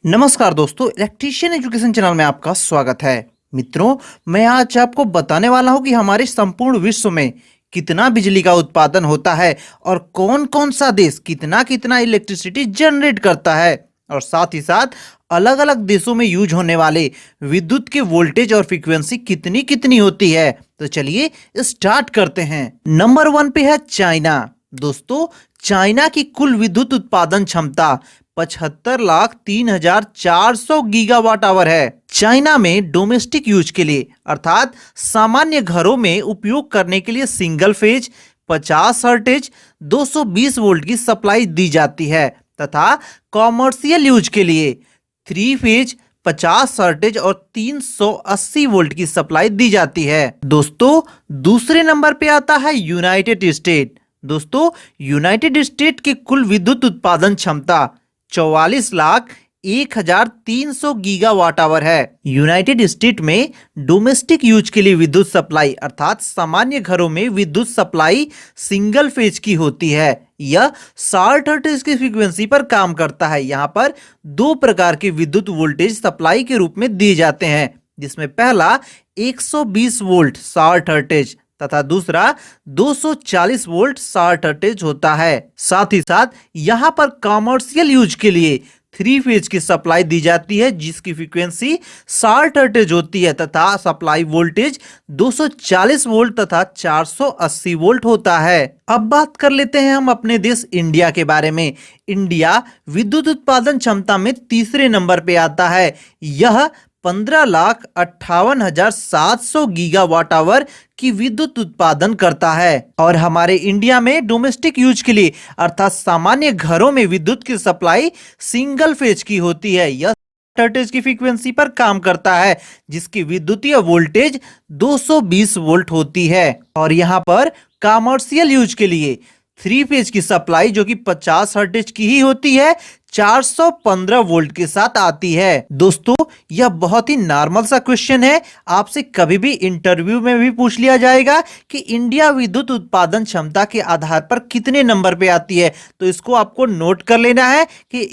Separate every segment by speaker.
Speaker 1: नमस्कार दोस्तों, electrician education channel में आपका स्वागत है। मित्रों, मैं आज आपको बताने वाला हूं कि हमारे संपूर्ण विश्व में कितना बिजली का उत्पादन होता है और कौन कौन सा देश कितना कितना इलेक्ट्रिसिटी जनरेट करता है, और साथ ही साथ अलग अलग देशों में यूज होने वाले विद्युत के वोल्टेज और फ्रीक्वेंसी कितनी कितनी होती है। तो चलिए स्टार्ट करते हैं। नंबर 1 पे है चाइना। दोस्तों, चाइना की कुल विद्युत उत्पादन क्षमता 75,03,400 गीगावाट आवर है। चाइना में डोमेस्टिक यूज के लिए अर्थात सामान्य घरों में उपयोग करने के लिए सिंगल फेज 50 हर्टेज 220 वोल्ट की सप्लाई दी जाती है तथा कॉमर्शियल यूज के लिए 3 फेज 50 हर्टेज और 380 वोल्ट की सप्लाई दी जाती है। दोस्तों, दूसरे नंबर पे आता है यूनाइटेड स्टेट। दोस्तों, यूनाइटेड स्टेट की कुल विद्युत उत्पादन क्षमता 44,01,300 गीगावाट आवर है। यूनाइटेड स्टेट में डोमेस्टिक यूज के लिए विद्युत सप्लाई अर्थात सामान्य घरों में विद्युत सप्लाई सिंगल फेज की होती है। यह 60 हर्ट्ज की फ्रीक्वेंसी पर काम करता है। यहाँ पर दो प्रकार के विद्युत वोल्टेज सप्लाई के रूप में दिए जाते हैं, जिसमें पहला 120 वोल्ट 60 हर्ट्ज तथा दूसरा 240 वोल्ट 60 हर्ट्ज होता है। साथ ही साथ यहाँ पर कॉमर्शियल यूज के लिए 3 फेज की सप्लाई दी जाती है, जिसकी फ्रीक्वेंसी 60 हर्ट्ज होती है तथा सप्लाई वोल्टेज 240 वोल्ट तथा 480 वोल्ट होता है। अब बात कर लेते हैं हम अपने देश इंडिया के बारे में। इंडिया विद्युत उत्पादन क्षमता में तीसरे नंबर पे आता है। यह 15,58,700 गीगावाट आवर की विद्युत उत्पादन करता है। और हमारे इंडिया में डोमेस्टिक यूज के लिए अर्थात सामान्य घरों में विद्युत की सप्लाई सिंगल फेज की होती है। यह हर्ट्ज की फ्रीक्वेंसी पर काम करता है, जिसकी विद्युतीय वोल्टेज 220 वोल्ट होती है। और यहाँ पर कॉमर्शियल यूज के लिए 3 फेज की सप्लाई जो कि 50 हर्ट्ज की ही होती है 415 वोल्ट के साथ आती है। दोस्तों, यह बहुत ही नॉर्मल सा क्वेश्चन है। आपसे कभी भी इंटरव्यू में भी पूछ लिया जाएगा कि इंडिया विद्युत उत्पादन क्षमता के आधार पर कितने नंबर पे आती है, तो इसको आपको नोट कर लेना है कि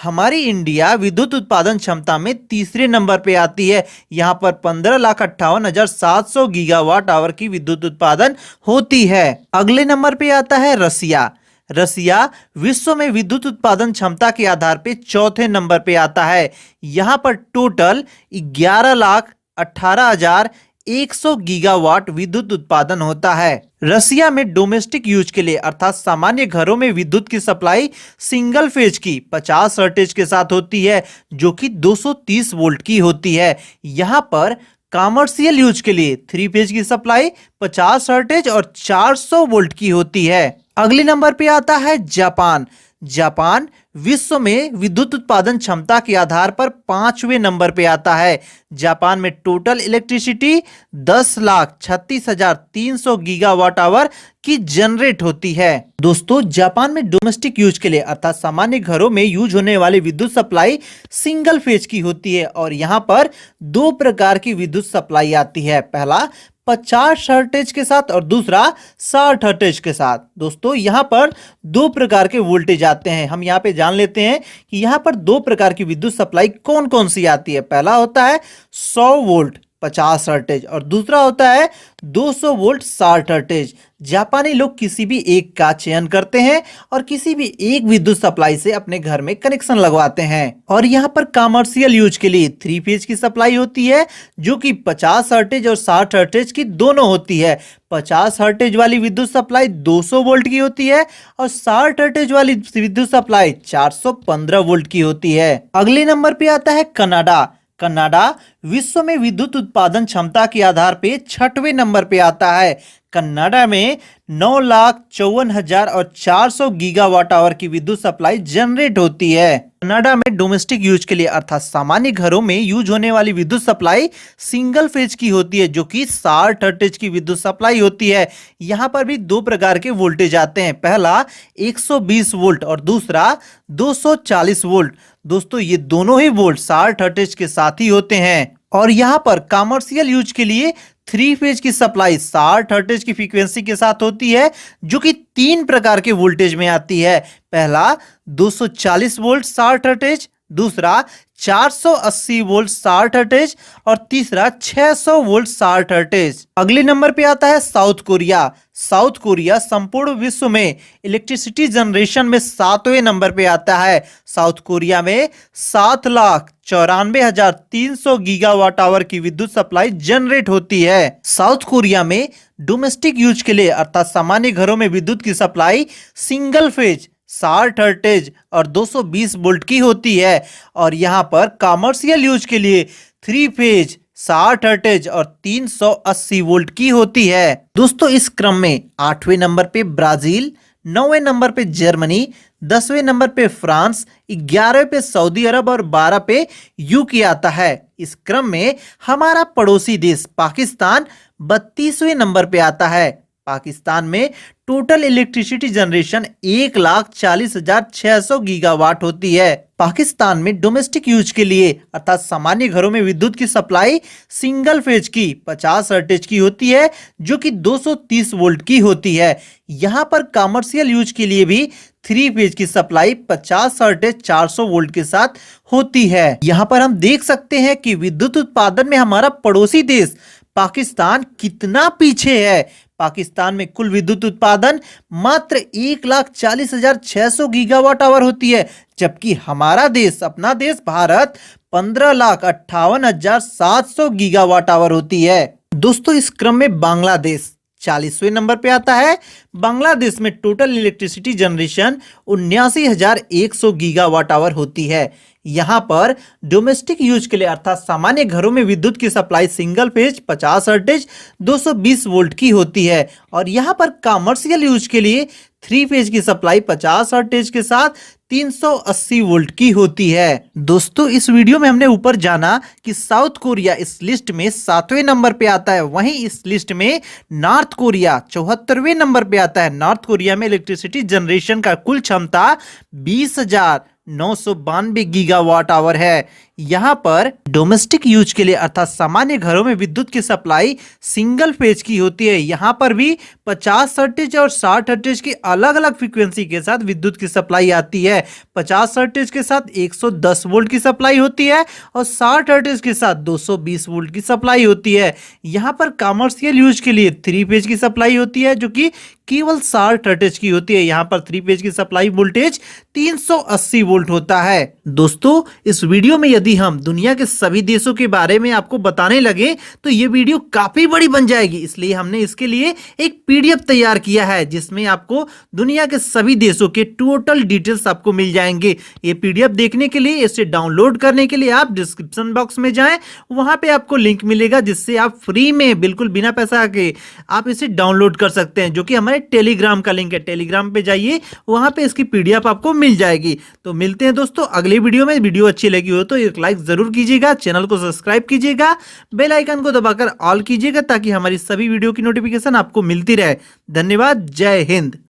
Speaker 1: हमारी इंडिया विद्युत उत्पादन क्षमता में तीसरे नंबर पे आती है। यहाँ पर 15,58,700 गीगावाट आवर की विद्युत उत्पादन होती है। अगले नंबर पे आता है रसिया। रसिया विश्व में विद्युत उत्पादन क्षमता के आधार पे चौथे नंबर पे आता है। यहां पर टोटल 11,18,100 गीगावाट विद्युत उत्पादन होता है। रसिया में डोमेस्टिक यूज के लिए अर्थात सामान्य घरों में विद्युत की सप्लाई सिंगल फेज की 50 हर्ट्ज के साथ होती है, जो कि 230 वोल्ट की होती है। यहां पर कॉमर्शियल यूज के लिए 3 फेज की सप्लाई 50 हर्ट्ज और 400 वोल्ट की होती है। अगले नंबर पे आता है जापान। जापान विश्व में विद्युत उत्पादन क्षमता के आधार पर 5वें नंबर पे आता है। जापान में टोटल इलेक्ट्रिसिटी 10,36,300 गीगावाट आवर की जनरेट होती है। दोस्तों, जापान में डोमेस्टिक यूज के लिए अर्थात सामान्य घरों में यूज होने वाली विद्युत सप्लाई सिंगल फेज की होती है। और यहाँ पर दो प्रकार की विद्युत सप्लाई आती है, पहला 50 हर्ट्ज के साथ और दूसरा 60 हर्ट्ज के साथ। दोस्तों, यहाँ पर दो प्रकार के वोल्टेज आते हैं। हम यहाँ पे जान लेते हैं कि यहाँ पर दो प्रकार की विद्युत सप्लाई कौन कौन सी आती है। पहला होता है 100 वोल्ट 50 हर्ट्ज और दूसरा होता है 200 वोल्ट 60 हर्ट्ज। जापानी लोग किसी भी एक का चयन करते हैं और किसी भी एक विद्युत सप्लाई से अपने घर में कनेक्शन लगवाते हैं। और यहाँ पर कॉमर्शियल यूज के लिए 3 फेज की सप्लाई होती है, जो कि 50 हर्ट्ज और 60 हर्ट्ज की दोनों होती है। 50 हर्ट्ज वाली विद्युत सप्लाई 200 वोल्ट की होती है और 60 हर्ट्ज वाली विद्युत सप्लाई 415 वोल्ट की होती है। अगले नंबर पे आता है कनाडा। कनाडा विश्व में विद्युत उत्पादन क्षमता के आधार पे 6वें नंबर पे आता है। कनाडा में 9,54,400 गीगावाट आवर की विद्युत सप्लाई जनरेट होती है। कनाडा में डोमेस्टिक यूज के लिए अर्थात सामान्य घरों में यूज होने वाली विद्युत सप्लाई सिंगल फेज की होती है, जो कि 60 हर्ट्ज की विद्युत सप्लाई होती है। यहाँ पर भी दो प्रकार के वोल्टेज आते हैं, पहला 120 वोल्ट और दूसरा 240 वोल्ट। दोस्तों, ये दोनों ही वोल्ट 60 हर्ट्ज के साथ ही होते हैं। और यहाँ पर कॉमर्शियल यूज के लिए 3 फेज की सप्लाई 60 हर्ट्ज की फ्रीक्वेंसी के साथ होती है, जो कि 3 प्रकार के वोल्टेज में आती है। पहला 240 वोल्ट 60 हर्ट्ज, दूसरा 480 वोल्ट 60 हर्ट्ज और तीसरा 600 वोल्ट 60 हर्ट्ज। अगले नंबर पे आता है साउथ कोरिया। साउथ कोरिया संपूर्ण विश्व में इलेक्ट्रिसिटी जनरेशन में 7वें नंबर पे आता है। साउथ कोरिया में 7,94,300 गीगावाट आवर की विद्युत सप्लाई जनरेट होती है। साउथ कोरिया में डोमेस्टिक यूज के लिए अर्थात सामान्य घरों में विद्युत की सप्लाई सिंगल फेज 60 हर्ट्ज और 220 वोल्ट की होती है और यहाँ पर कॉमर्शियल यूज के लिए 3 फेज 60 हर्ट्ज और 380 वोल्ट की होती है। दोस्तों इस क्रम में 8वें नंबर पे ब्राजील, 9वें नंबर पे जर्मनी, 10वें नंबर पे फ्रांस, 11वें पे सऊदी अरब और 12 पे यूके आता है। इस क्रम में हमारा पड़ोसी देश पाकिस्तान 32वें नंबर पे आता है। पाकिस्तान में टोटल इलेक्ट्रिसिटी जनरेशन 1,40,600 गीगावाट होती है। पाकिस्तान में डोमेस्टिक यूज के लिए अर्थात सामान्य घरों में विद्युत की सप्लाई सिंगल फेज की 50 हर्ट्ज की होती है जो कि 230 वोल्ट की होती है। यहाँ पर कॉमर्शियल यूज के लिए भी 3 फेज की सप्लाई 50 हर्ट्ज 400 वोल्ट के साथ होती है। यहाँ पर हम देख सकते हैं कि विद्युत उत्पादन में हमारा पड़ोसी देश पाकिस्तान कितना पीछे है। पाकिस्तान में कुल विद्युत उत्पादन मात्र 1,40,600 गीगावाट आवर होती है, जबकि हमारा देश अपना देश भारत 15,58,700 गीगावाट आवर होती है। दोस्तों इस क्रम में बांग्लादेश 40वें नंबर पे आता है। बांग्लादेश में total electricity generation 79,100 gigawatt hour होती है। यहाँ पर डोमेस्टिक यूज के लिए अर्थात सामान्य घरों में विद्युत की supply single phase 50 hertz 220 volt की होती है और यहाँ पर कॉमर्शियल यूज के लिए 3 फेज की सप्लाई 50 हर्ट्ज के साथ 380 वोल्ट की होती है। दोस्तों इस वीडियो में हमने ऊपर जाना कि साउथ कोरिया इस लिस्ट में 7वें नंबर पे आता है, वहीं इस लिस्ट में नॉर्थ कोरिया 74वें नंबर पे आता है। नॉर्थ कोरिया में इलेक्ट्रिसिटी जनरेशन का कुल क्षमता 20,992 गीगावाट आवर है। यहाँ पर डोमेस्टिक यूज के लिए अर्थात सामान्य घरों में विद्युत की सप्लाई सिंगल फेज की होती है। यहाँ पर भी 50 हर्ट्ज और 60 हर्ट्ज की अलग अलग फ्रीक्वेंसी के साथ विद्युत की सप्लाई आती है। 50 हर्ट्ज के साथ 110 वोल्ट की सप्लाई होती है और 60 हर्ट्ज के साथ 220 वोल्ट की सप्लाई होती है। यहाँ पर कॉमर्शियल यूज के लिए 3 फेज की सप्लाई होती है जो कि केवल 60 हर्ट्ज की होती है। यहाँ पर 3 फेज की सप्लाई वोल्टेज 380 वोल्ट होता है। दोस्तों इस वीडियो में यदि हम दुनिया के सभी देशों के बारे में आपको बताने लगे तो ये वीडियो काफी बड़ी बन जाएगी, इसलिए हमने इसके लिए एक पीडीएफ तैयार किया है जिसमें आपको दुनिया के सभी देशों के टोटल डिटेल्स आपको मिल जाएंगे। ये पीडीएफ देखने के लिए, इसे डाउनलोड करने के लिए आप डिस्क्रिप्शन बॉक्स में जाएं, वहां पे आपको लिंक मिलेगा जिससे आप फ्री में बिल्कुल बिना पैसा के आप इसे डाउनलोड कर सकते हैं, जो कि हमारे टेलीग्राम का लिंक है। टेलीग्राम पे जाइए, वहां पे इसकी पीडीएफ आपको मिल जाएगी। तो मिलते हैं दोस्तों अगले वीडियो में। वीडियो अच्छी लगी हो तो एक लाइक जरूर कीजिएगा, चैनल को सब्सक्राइब कीजिएगा, बेल आइकन को दबाकर ऑल कीजिएगा ताकि हमारी सभी वीडियो की नोटिफिकेशन आपको मिलती रहे। धन्यवाद। जय हिंद।